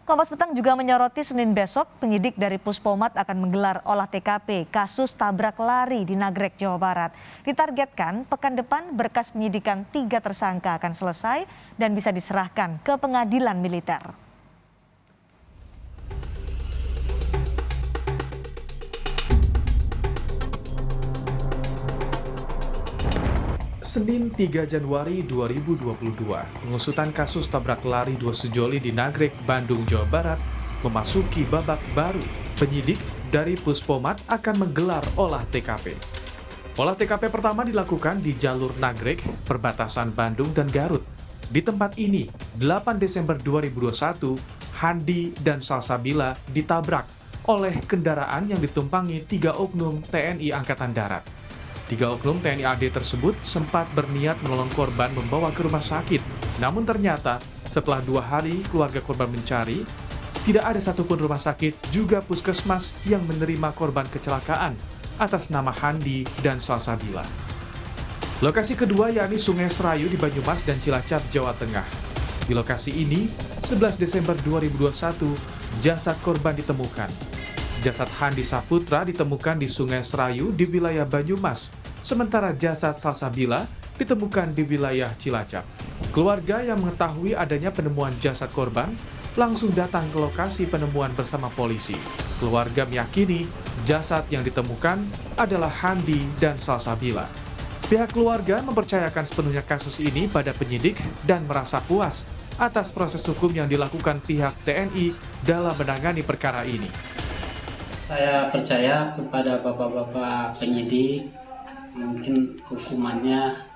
Kompas Petang juga menyoroti Senin besok penyidik dari Puspomat akan menggelar olah TKP kasus tabrak lari di Nagrek, Jawa Barat. Ditargetkan pekan depan berkas penyidikan 3 tersangka akan selesai dan bisa diserahkan ke pengadilan militer. Senin 3 Januari 2022, pengusutan kasus tabrak lari 2 sejoli di Nagrek, Bandung, Jawa Barat memasuki babak baru. Penyidik dari Puspomat akan menggelar olah TKP. Olah TKP pertama dilakukan di jalur Nagrek, perbatasan Bandung dan Garut. Di tempat ini, 8 Desember 2021, Handi dan Salsabila ditabrak oleh kendaraan yang ditumpangi 3 oknum TNI Angkatan Darat. 3 oknum TNI AD tersebut sempat berniat menolong korban membawa ke rumah sakit. Namun ternyata setelah 2 hari keluarga korban mencari, tidak ada satupun rumah sakit juga puskesmas yang menerima korban kecelakaan atas nama Handi dan Salsabila. Lokasi kedua yakni Sungai Serayu di Banyumas dan Cilacap, Jawa Tengah. Di lokasi ini, 11 Desember 2021, jasad korban ditemukan. Jasad Handi Saputra ditemukan di Sungai Serayu di wilayah Banyumas, sementara jasad Salsabila ditemukan di wilayah Cilacap. Keluarga yang mengetahui adanya penemuan jasad korban langsung datang ke lokasi penemuan bersama polisi. Keluarga meyakini jasad yang ditemukan adalah Handi dan Salsabila. Pihak keluarga mempercayakan sepenuhnya kasus ini pada penyidik dan merasa puas atas proses hukum yang dilakukan pihak TNI dalam menangani perkara ini. Saya percaya kepada bapak-bapak penyidik, mungkin hukumannya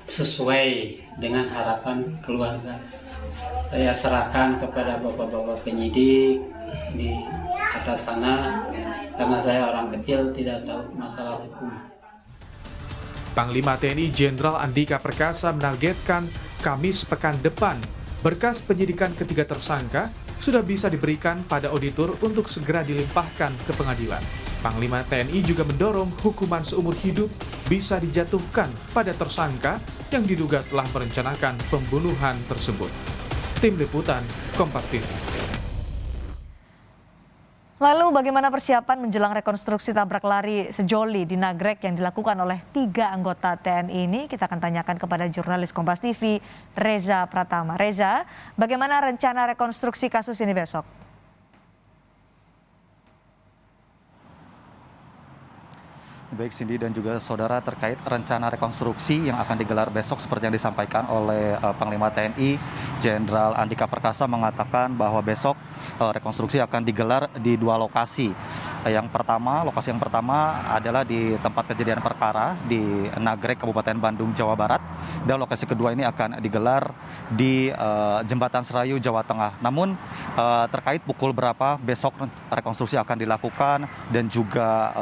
sesuai dengan harapan keluarga. Saya serahkan kepada bapak-bapak penyidik di atas sana, karena saya orang kecil tidak tahu masalah hukum. Panglima TNI Jenderal Andika Perkasa menargetkan Kamis pekan depan berkas penyidikan ketiga tersangka sudah bisa diberikan pada auditor untuk segera dilimpahkan ke pengadilan. Panglima TNI juga mendorong hukuman seumur hidup bisa dijatuhkan pada tersangka yang diduga telah merencanakan pembunuhan tersebut. Tim Liputan, Kompas TV. Lalu bagaimana persiapan menjelang rekonstruksi tabrak lari sejoli di Nagrek yang dilakukan oleh 3 anggota TNI ini? Kita akan tanyakan kepada jurnalis Kompas TV, Reza Pratama. Reza, bagaimana rencana rekonstruksi kasus ini besok? Baik Cindy dan juga saudara, terkait rencana rekonstruksi yang akan digelar besok seperti yang disampaikan oleh Panglima TNI Jenderal Andika Perkasa mengatakan bahwa besok rekonstruksi akan digelar di 2 lokasi. Lokasi yang pertama adalah di tempat kejadian perkara di Nagrek, Kabupaten Bandung, Jawa Barat, dan lokasi kedua ini akan digelar di Jembatan Serayu, Jawa Tengah. Namun terkait pukul berapa besok rekonstruksi akan dilakukan dan juga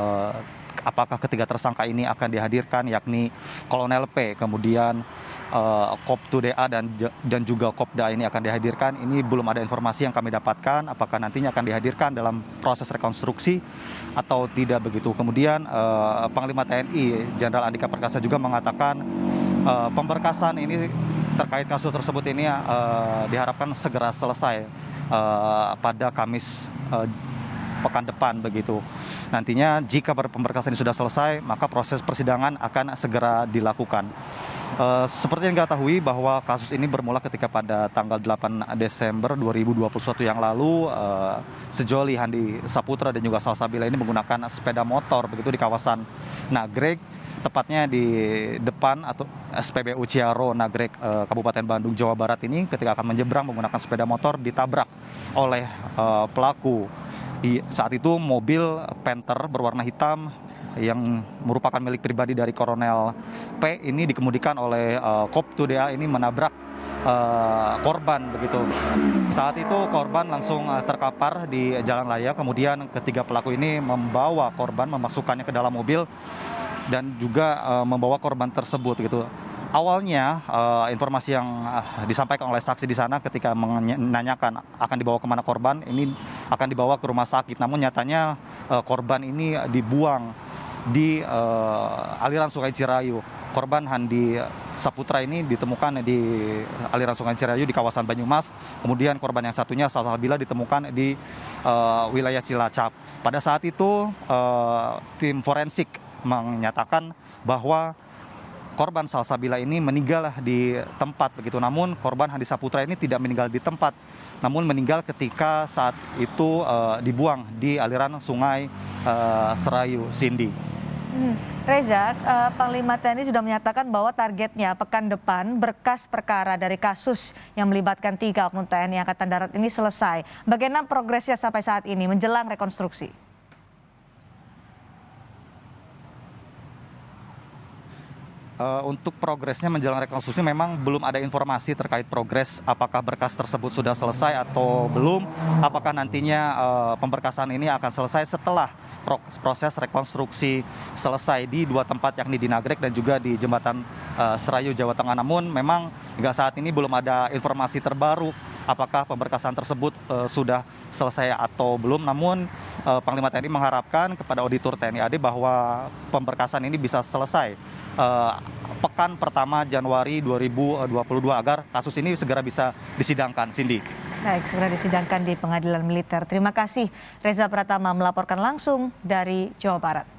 apakah ketiga tersangka ini akan dihadirkan, yakni Kolonel P, kemudian Koptu-DA dan juga Kopda ini akan dihadirkan. Ini belum ada informasi yang kami dapatkan apakah nantinya akan dihadirkan dalam proses rekonstruksi atau tidak begitu. Kemudian Panglima TNI Jenderal Andika Perkasa juga mengatakan pemberkasan ini terkait kasus tersebut ini diharapkan segera selesai pada Kamis pekan depan begitu. Nantinya jika pemberkasan ini sudah selesai, maka proses persidangan akan segera dilakukan. Seperti yang kita ketahui bahwa kasus ini bermula ketika pada tanggal 8 Desember 2021 yang lalu, sejoli Handi Saputra dan juga Salsabila ini menggunakan sepeda motor begitu di kawasan Nagrek, tepatnya di depan atau SPBU Ciaro Nagrek, Kabupaten Bandung, Jawa Barat ini, ketika akan menyeberang menggunakan sepeda motor ditabrak oleh pelaku. Saat itu mobil Panther berwarna hitam yang merupakan milik pribadi dari Kolonel P ini dikemudikan oleh Koptu-DA ini menabrak korban begitu. Saat itu korban langsung terkapar di jalan raya, kemudian ketiga pelaku ini membawa korban, memasukkannya ke dalam mobil dan juga membawa korban tersebut gitu. Awalnya informasi yang disampaikan oleh saksi di sana ketika menanyakan akan dibawa kemana korban, ini akan dibawa ke rumah sakit. Namun nyatanya korban ini dibuang di aliran Sungai Cirayu. Korban Handi Saputra ini ditemukan di aliran Sungai Cirayu di kawasan Banyumas. Kemudian korban yang satunya Salsabila ditemukan di wilayah Cilacap. Pada saat itu tim forensik menyatakan bahwa korban Salsabila ini meninggal di tempat begitu. Namun korban Handi Saputra ini tidak meninggal di tempat, namun meninggal ketika saat itu dibuang di aliran Sungai Serayu, Cindy. Reza, Panglima TNI sudah menyatakan bahwa targetnya pekan depan berkas perkara dari kasus yang melibatkan 3 oknum TNI Angkatan Darat ini selesai. Bagaimana progresnya sampai saat ini menjelang rekonstruksi? Untuk progresnya menjelang rekonstruksi memang belum ada informasi terkait progres apakah berkas tersebut sudah selesai atau belum. Apakah nantinya pemberkasan ini akan selesai setelah proses rekonstruksi selesai di 2 tempat yakni di Nagrek dan juga di Jembatan Serayu, Jawa Tengah. Namun memang hingga saat ini belum ada informasi terbaru apakah pemberkasan tersebut sudah selesai atau belum. Namun Panglima TNI mengharapkan kepada auditor TNI AD bahwa pemberkasan ini bisa selesai pekan pertama Januari 2022 agar kasus ini segera bisa disidangkan. Cindy. Baik, segera disidangkan di Pengadilan Militer. Terima kasih Reza Pratama melaporkan langsung dari Jawa Barat.